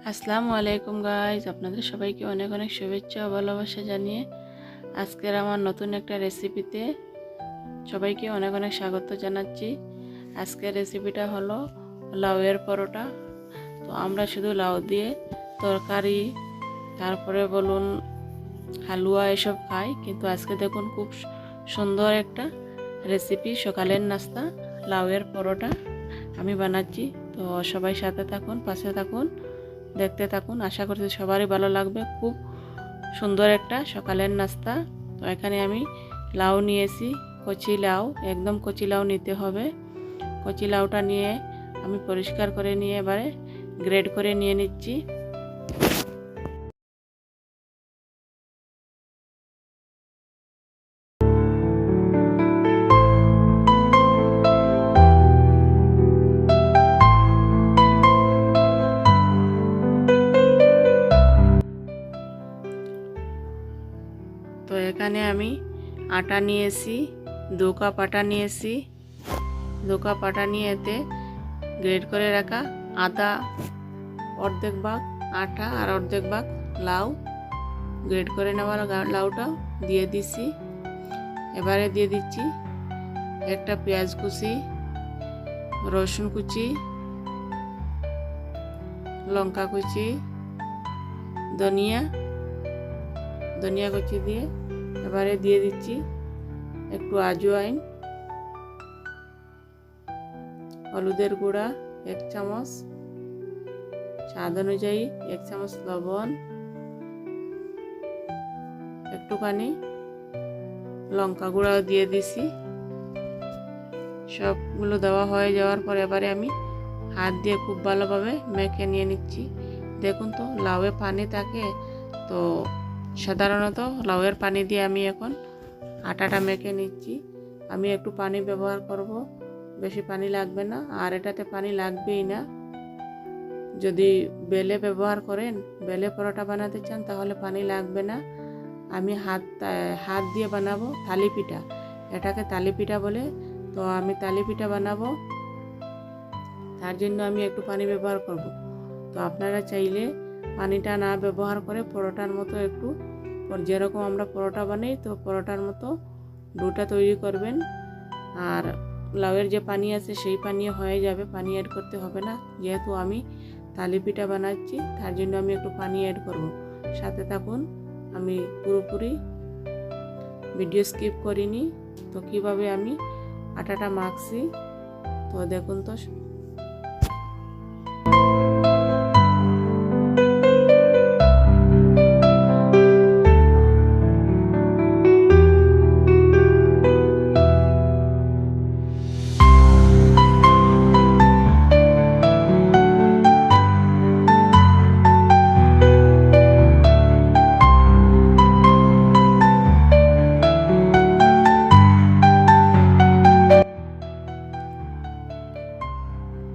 আসসালামু আলাইকুম গাইজ, আপনাদের সবাইকে অনেক অনেক শুভেচ্ছা ও ভালোবাসা জানিয়ে আজকের আমার নতুন একটা রেসিপিতে সবাইকে অনেক অনেক স্বাগত জানাচ্ছি। আজকের রেসিপিটা হলো লাউয়ের পরোটা। তো আমরা শুধু লাউ দিয়ে তরকারি, তারপরে বলুন হালুয়া এসব খাই, কিন্তু আজকে দেখুন খুব সুন্দর একটা রেসিপি, সকালের নাস্তা লাউয়ের পরোটা আমি বানাচ্ছি। তো সবাই সাথে থাকুন, পাশে থাকুন, দেখতে থাকুন। আশা করছি সবারই ভালো লাগবে। খুব সুন্দর একটা সকালের নাস্তা। তো এখানে আমি লাউ নিয়েছি, কচি লাউ, একদম কচি লাউ নিতে হবে। কচি লাউটা নিয়ে আমি পরিষ্কার করে নিয়ে এবারে গ্রেড করে নিয়ে নিচ্ছি। তো এখানে আমি আটা নিয়েছি, 2 কাপ আটা নিয়েছি। 2 কাপ আটা নিয়ে এতে গ্রেড করে রাখা আদা, অর্ধেক ভাগ আটা আর অর্ধেক ভাগ লাউ, গ্রেড করে নেওয়ার লাউটাও দিয়ে দিচ্ছি। এবারে দিয়ে দিচ্ছি একটা পেঁয়াজ কুচি, রসুন কুচি, লঙ্কা কুচি, ধনিয়া কুচি দিয়ে এবারে দিয়ে দিচ্ছি একটু আজওয়াইন, হলুদের গুঁড়া 1 চামচ, স্বাদ অনুযায়ী 1 চামচ লবণ, একটুখানি লঙ্কা গুঁড়াও দিয়ে দিছি। সবগুলো দেওয়া হয়ে যাওয়ার পর এবারে আমি হাত দিয়ে খুব ভালোভাবে মেখে নিয়ে নিচ্ছি। দেখুন তো লাউয়ে পানি থাকে, তো সাধারণত লাউয়ের পানি দিয়ে আমি এখন আটাটা মেখে নিচ্ছি। আমি একটু পানি ব্যবহার করব, বেশি পানি লাগবে না, আর এটাতে পানি লাগবেই না। যদি বেলে ব্যবহার করেন, বেলে পরোটা বানাতে চান, তাহলে পানি লাগবে না। আমি হাত দিয়ে বানাবো থালি পিঠা, এটাকে থালি পিঠা বলে। তো আমি থালি পিঠা বানাবো, তার জন্য আমি একটু পানি ব্যবহার করব। তো আপনারা চাইলে পানিটা না ব্যবহার করে পরোটার মতো একটু, যেরকম আমরা পরোটা বানাই, তো পরোটার মতো ডোটা তৈরি করবেন। আর লাউয়ের যে পানি আছে সেই পানি হয়ে যাবে, পানি অ্যাড করতে হবে না। যেহেতু আমি থালি পিঠা বানাচ্ছি, তার জন্য আমি একটু পানি অ্যাড করব। সাথে থাকুন, আমি পুরোপুরি ভিডিও স্কিপ করিনি। তো কিভাবে আমি আটাটা মাখছি তো দেখুন তো।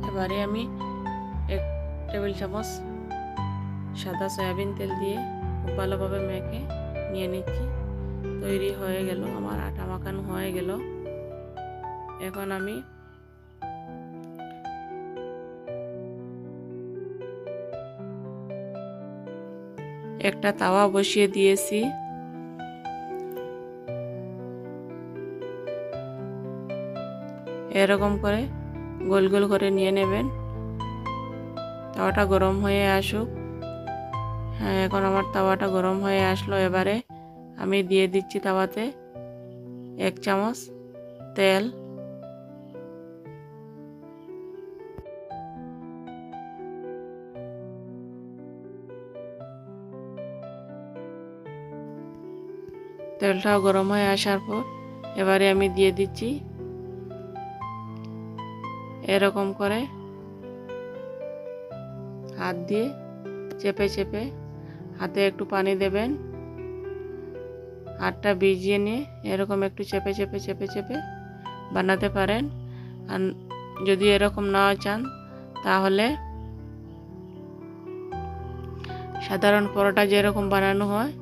এবারে আমি 1 টেবিল চামচ সাদা সয়াবিন তেল দিয়ে খুব ভালোভাবে মেখে নিয়ে নিচ্ছি। তৈরি হয়ে গেল, আমার আটা মাখানো হয়ে গেল। এখন আমি একটা তাওয়া বসিয়ে দিয়েছি। এরকম করে গোল গোল করে নিয়ে নেবেন। তাওয়াটা গরম হয়ে আসুক। হ্যাঁ, এখন আমার তাওয়াটা গরম হয়ে আসলো। এবারে আমি দিয়ে দিচ্ছি তাওয়াতে 1 চামচ তেল। তেলটাও গরম হয়ে আসার পর এবারে আমি দিয়ে দিচ্ছি এরকম করে হাত দিয়ে চেপে চেপে, হাতে একটু পানি দেবেন, হাতটা ভিজিয়ে নিয়ে এরকম একটু চেপে চেপে চেপে চেপে বানাতে পারেন। আর যদি এরকম না চান, তাহলে সাধারণ পরোটা যেরকম বানানো হয়,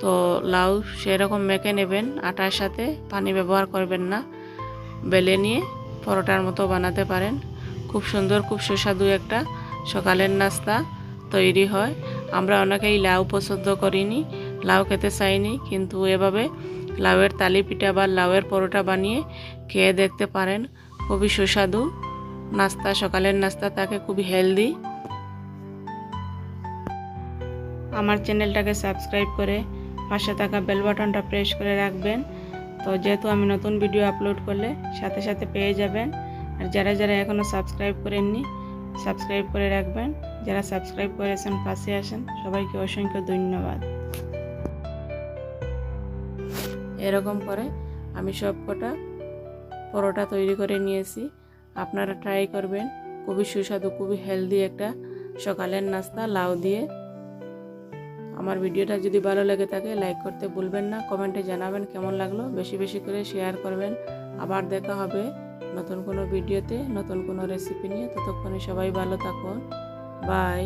তো লাউ সেরকম মেখে নেবেন। আটার সাথে পানি ব্যবহার করবেন না, বেলে নিয়ে পরোটার মতো বানাতে পারেন। খুব সুন্দর, খুব সুস্বাদু একটা সকালের নাস্তা। তৈরি হয়। আমরা অনেকেই লাউ পছন্দ করিনি, লাউ খেতে চাইনি, কিন্তু এভাবে লাউয়ের তালি পিঠা বা লাউয়ের পরোটা বানিয়ে খেয়ে দেখতে পারেন। খুবই সুস্বাদু নাস্তা, সকালের নাস্তা থাকে, খুবই হেলদি। আমার চ্যানেলটাকে সাবস্ক্রাইব করে পাশে থাকা বেল বাটনটা প্রেস করে রাখবেন। তো যেহেতু আমি নতুন ভিডিও আপলোড করলে সাথে সাথে পেয়ে যাবেন। আর যারা যারা এখনও সাবস্ক্রাইব করেননি সাবস্ক্রাইব করে রাখবেন। যারা সাবস্ক্রাইব করেছেন পাশে আসেন, সবাইকে অসংখ্য ধন্যবাদ। এরকম করে আমি সব কটা পরোটা তৈরি করে নিয়েছি। আপনারা ট্রাই করবেন, খুবই সুস্বাদু, খুবই হেলদি একটা সকালের নাস্তা লাউ দিয়ে। আমার ভিডিওটা যদি ভালো লেগে থাকে লাইক করতে ভুলবেন না, কমেন্টে জানাবেন কেমন লাগলো, বেশি বেশি করে শেয়ার করবেন। আবার দেখা হবে নতুন কোনো ভিডিওতে, নতুন কোনো রেসিপি নিয়ে। ততক্ষণে সবাই ভালো থাকুন, বাই।